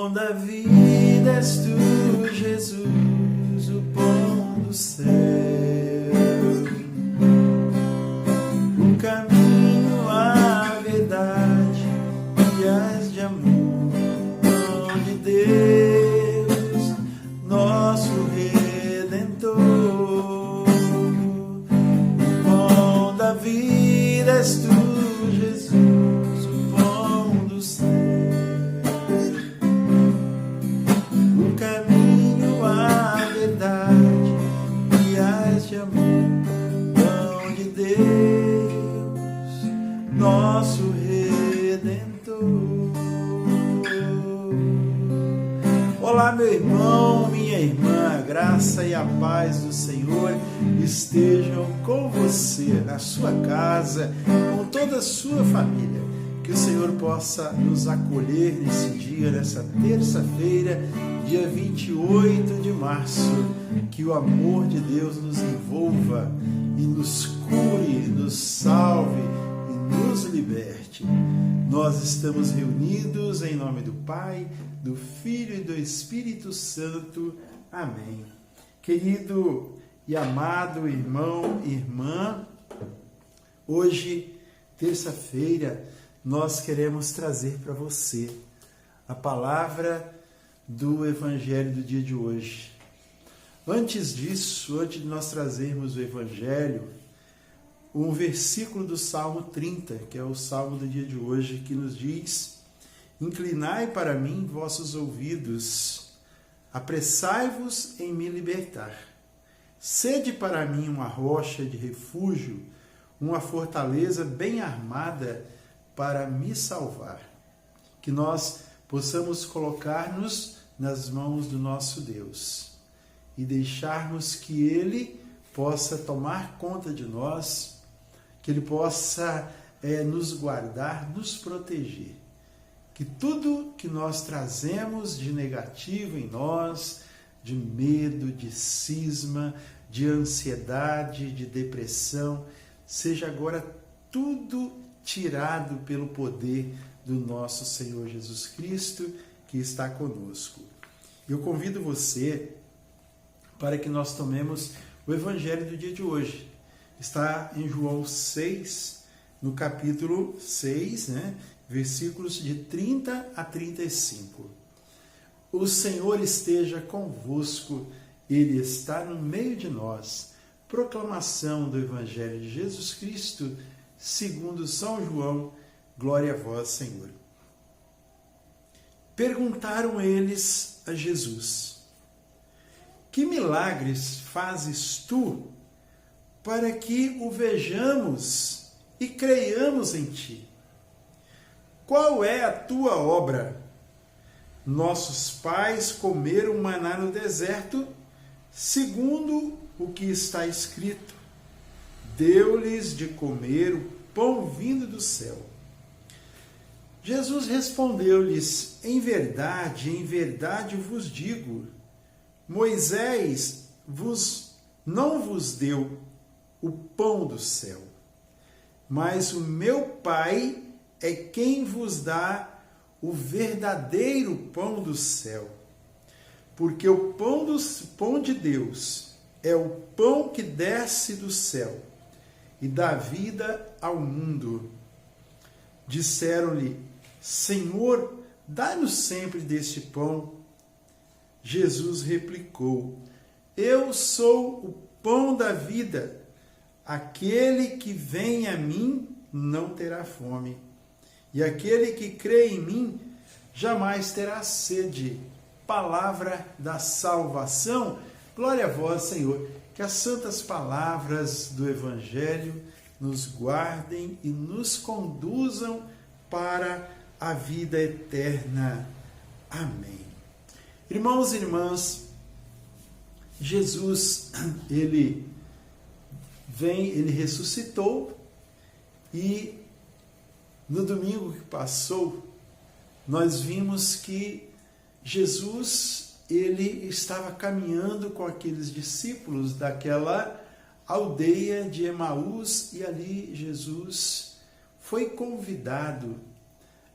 pão da vida és tu, Jesus, o pão do céu, o caminho, a verdade e as de amor, pão de Deus, nosso Redentor. O pão da vida és tu, Jesus, o pão do céu, o caminho, a verdade e as de amor, pão de Deus, nosso Redentor. Olá, meu irmão, minha irmã, a graça e a paz do Senhor estejam com você, na sua casa, com toda a sua família. Que o Senhor possa nos acolher nesse dia, nessa terça-feira, dia 28 de março. Que o amor de Deus nos envolva e nos cure, nos salve e nos liberte. Nós estamos reunidos em nome do Pai, do Filho e do Espírito Santo. Amém. Querido e amado irmão e irmã, hoje, terça-feira, nós queremos trazer para você a palavra do Evangelho do dia de hoje. Antes disso, antes de nós trazermos o Evangelho, um versículo do Salmo 30, que é o Salmo do dia de hoje, que nos diz: inclinai para mim vossos ouvidos, apressai-vos em me libertar. Sede para mim uma rocha de refúgio, uma fortaleza bem armada para me salvar. Que nós possamos colocar-nos nas mãos do nosso Deus e deixarmos que Ele possa tomar conta de nós, que Ele possa nos guardar, nos proteger. Que tudo que nós trazemos de negativo em nós, de medo, de cisma, de ansiedade, de depressão, seja agora tudo tirado pelo poder do nosso Senhor Jesus Cristo, que está conosco. Eu convido você para que nós tomemos o Evangelho do dia de hoje. Está em João 6, no capítulo 6, versículos de 30 a 35. O Senhor esteja convosco, Ele está no meio de nós. Proclamação do Evangelho de Jesus Cristo, segundo São João. Glória a vós, Senhor. Perguntaram eles a Jesus: que milagres fazes tu para que o vejamos e creiamos em ti? Qual é a tua obra? Nossos pais comeram maná no deserto, segundo o que está escrito. Deu-lhes de comer o pão vindo do céu. Jesus respondeu-lhes: em verdade vos digo, Moisés não vos deu o pão do céu, mas o meu Pai é quem vos dá o verdadeiro pão do céu. Porque o pão de Deus é o pão que desce do céu e dá vida ao mundo. Disseram-lhe: Senhor, dá-nos sempre deste pão. Jesus replicou: eu sou o pão da vida. Aquele que vem a mim não terá fome, e aquele que crê em mim jamais terá sede. Palavra da salvação. Glória a vós, Senhor. Que as santas palavras do Evangelho nos guardem e nos conduzam para a vida eterna. Amém. Irmãos e irmãs, Jesus, ele ressuscitou, e no domingo que passou, nós vimos que Jesus, ele estava caminhando com aqueles discípulos daquela aldeia de Emaús, e ali Jesus foi convidado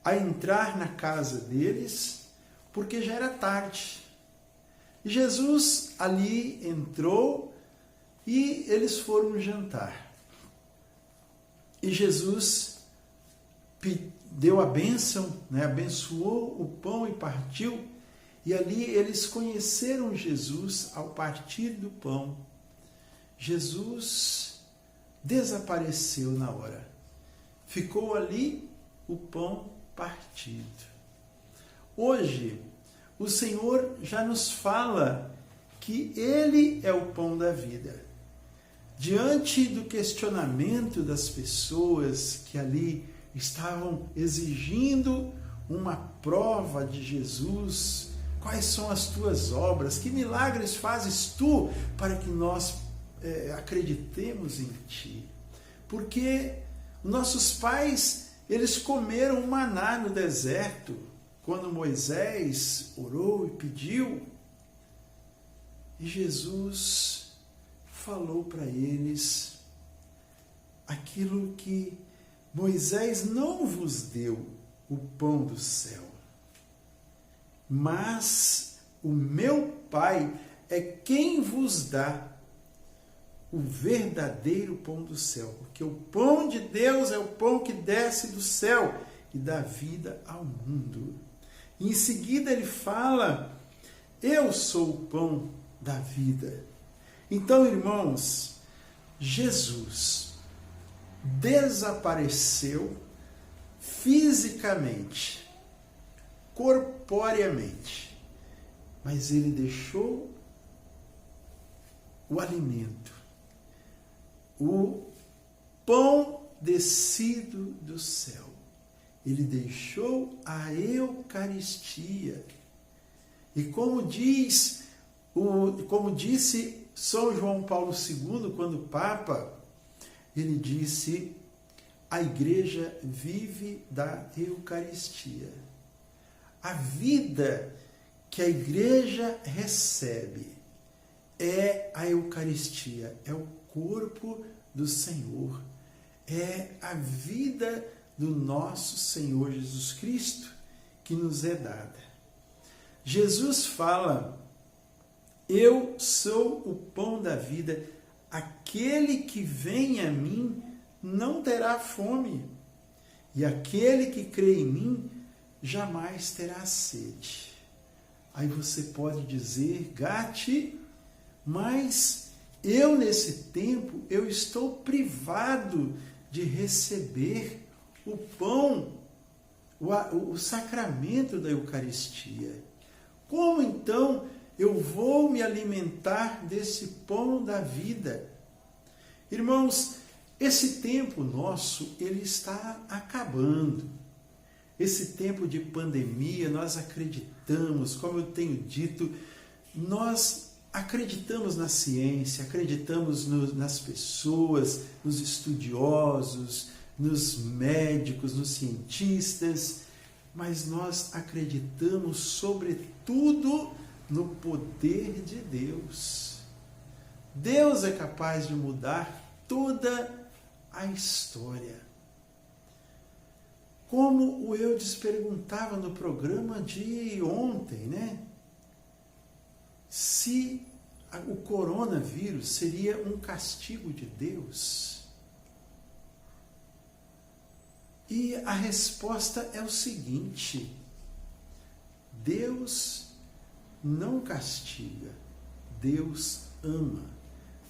a entrar na casa deles, porque já era tarde. E Jesus ali entrou e eles foram jantar. E Jesus deu a bênção, abençoou o pão e partiu. E ali eles conheceram Jesus ao partir do pão. Jesus desapareceu na hora. Ficou ali o pão partido. Hoje, o Senhor já nos fala que Ele é o pão da vida. Diante do questionamento das pessoas que ali estavam exigindo uma prova de Jesus, quais são as tuas obras? Que milagres fazes tu para que nós acreditemos em ti? Porque nossos pais, eles comeram maná no deserto, quando Moisés orou e pediu, e Jesus falou para eles aquilo que Moisés não vos deu, o pão do céu, mas o meu Pai é quem vos dá o verdadeiro pão do céu, porque o pão de Deus é o pão que desce do céu e dá vida ao mundo. E em seguida ele fala, eu sou o pão da vida. Então, irmãos, Jesus desapareceu fisicamente, corporeamente, mas ele deixou o alimento, o pão descido do céu. Ele deixou a Eucaristia. E como disse São João Paulo II, quando Papa, ele disse, a igreja vive da Eucaristia. A vida que a igreja recebe é a Eucaristia, é o corpo do Senhor, é a vida do nosso Senhor Jesus Cristo que nos é dada. Jesus fala, eu sou o pão da vida, aquele que vem a mim não terá fome, e aquele que crê em mim jamais terá sede. Aí você pode dizer, Gatti, mas eu nesse tempo, eu estou privado de receber o pão, o sacramento da Eucaristia. Como então eu vou me alimentar desse pão da vida? Irmãos, esse tempo nosso, ele está acabando. Esse tempo de pandemia, nós acreditamos, como eu tenho dito, nós acreditamos na ciência, acreditamos nas pessoas, nos estudiosos, nos médicos, nos cientistas, mas nós acreditamos sobretudo no poder de Deus. Deus é capaz de mudar toda a história. Como o Eudes perguntava no programa de ontem, se o coronavírus seria um castigo de Deus. E a resposta é o seguinte, Deus não castiga, Deus ama.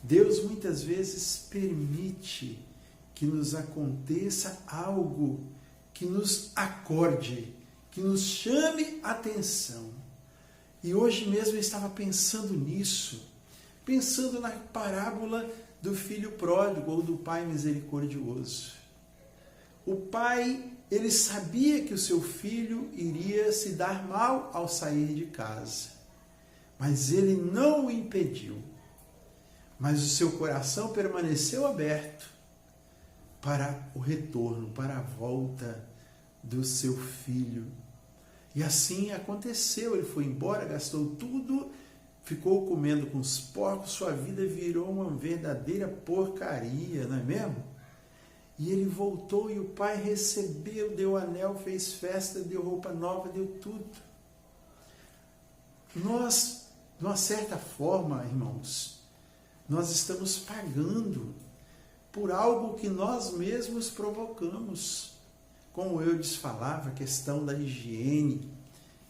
Deus muitas vezes permite que nos aconteça algo que nos acorde, que nos chame atenção. E hoje mesmo eu estava pensando nisso, pensando na parábola do filho pródigo ou do pai misericordioso. O pai, ele sabia que o seu filho iria se dar mal ao sair de casa, mas ele não o impediu. Mas o seu coração permaneceu aberto para o retorno, para a volta do seu filho. E assim aconteceu, ele foi embora, gastou tudo, ficou comendo com os porcos, sua vida virou uma verdadeira porcaria, não é mesmo? E ele voltou e o pai recebeu, deu anel, fez festa, deu roupa nova, deu tudo. nós, de uma certa forma, irmãos, nós estamos pagando por algo que nós mesmos provocamos. Como eu lhes falava, a questão da higiene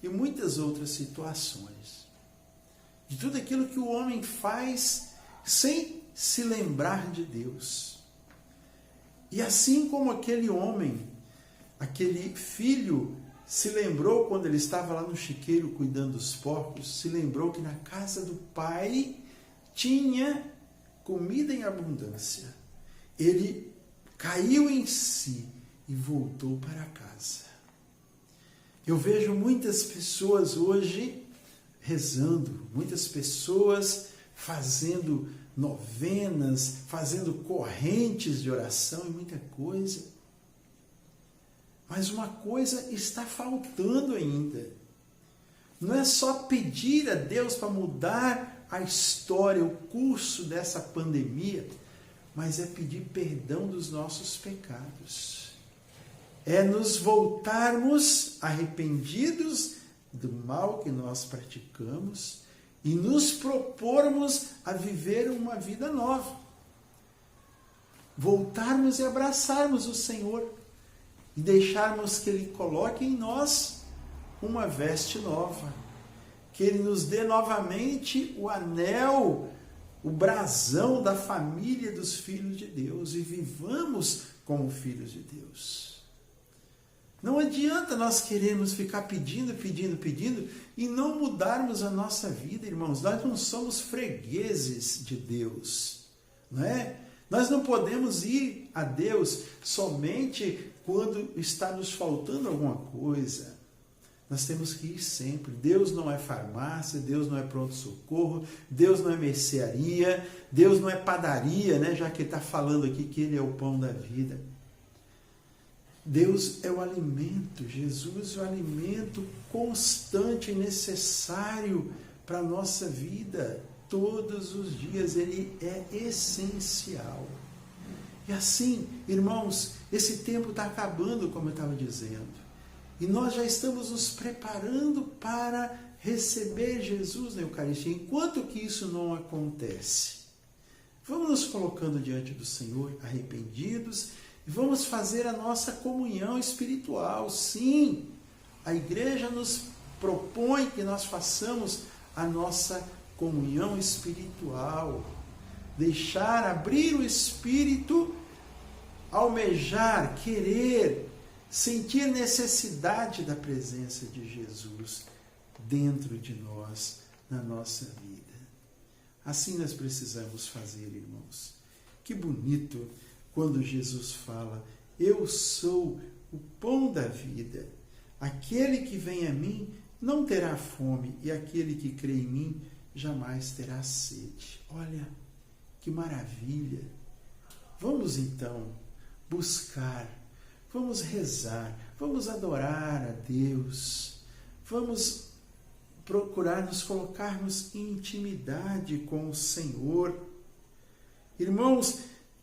e muitas outras situações. De tudo aquilo que o homem faz sem se lembrar de Deus. E assim como aquele homem, aquele filho, se lembrou quando ele estava lá no chiqueiro cuidando dos porcos, se lembrou que na casa do pai tinha comida em abundância. Ele caiu em si e voltou para casa. Eu vejo muitas pessoas hoje rezando, muitas pessoas fazendo novenas, fazendo correntes de oração e muita coisa. Mas uma coisa está faltando ainda. Não é só pedir a Deus para mudar a história, o curso dessa pandemia, mas é pedir perdão dos nossos pecados. É nos voltarmos arrependidos do mal que nós praticamos e nos propormos a viver uma vida nova. Voltarmos e abraçarmos o Senhor e deixarmos que Ele coloque em nós uma veste nova, que Ele nos dê novamente o anel, o brasão da família dos filhos de Deus e vivamos como filhos de Deus. Não adianta nós queremos ficar pedindo e não mudarmos a nossa vida, irmãos. Nós não somos fregueses de Deus, não é? Nós não podemos ir a Deus somente quando está nos faltando alguma coisa. Nós temos que ir sempre. Deus não é farmácia, Deus não é pronto-socorro, Deus não é mercearia, Deus não é padaria, né? Já que Ele está falando aqui que Ele é o pão da vida. Deus é o alimento, Jesus é o alimento constante e necessário para a nossa vida, todos os dias, Ele é essencial. E assim, irmãos, esse tempo está acabando, como eu estava dizendo, e nós já estamos nos preparando para receber Jesus na Eucaristia. Enquanto que isso não acontece, vamos nos colocando diante do Senhor, arrependidos, e vamos fazer a nossa comunhão espiritual. Sim, a igreja nos propõe que nós façamos a nossa comunhão espiritual. Deixar, abrir o espírito, almejar, querer, sentir necessidade da presença de Jesus dentro de nós, na nossa vida. Assim nós precisamos fazer, irmãos. Que bonito quando Jesus fala: eu sou o pão da vida. Aquele que vem a mim não terá fome, e aquele que crê em mim jamais terá sede. Olha, que maravilha! Vamos então buscar, vamos rezar, vamos adorar a Deus, vamos procurar nos colocarmos em intimidade com o Senhor. Irmãos,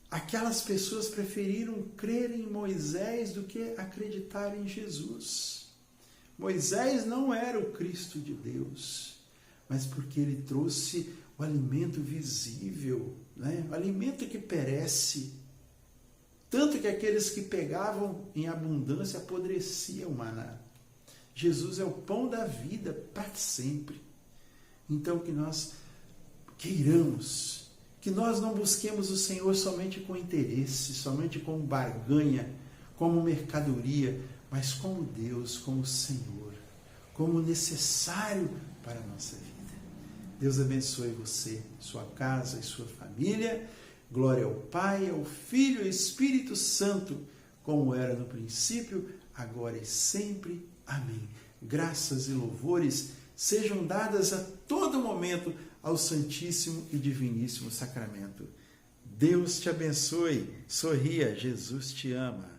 aquelas pessoas preferiram crer em Moisés do que acreditar em Jesus. Moisés não era o Cristo de Deus, mas porque ele trouxe o alimento visível, né? O alimento que perece. Tanto que aqueles que pegavam em abundância apodreciam o maná. Jesus é o pão da vida para sempre. Então que nós queiramos, que nós não busquemos o Senhor somente com interesse, somente como barganha, como mercadoria, mas como Deus, como Senhor, como necessário para a nossa vida. Deus abençoe você, sua casa e sua família. Glória ao Pai, ao Filho e ao Espírito Santo, como era no princípio, agora e sempre. Amém. Graças e louvores sejam dadas a todo momento ao Santíssimo e Diviníssimo Sacramento. Deus te abençoe. Sorria, Jesus te ama.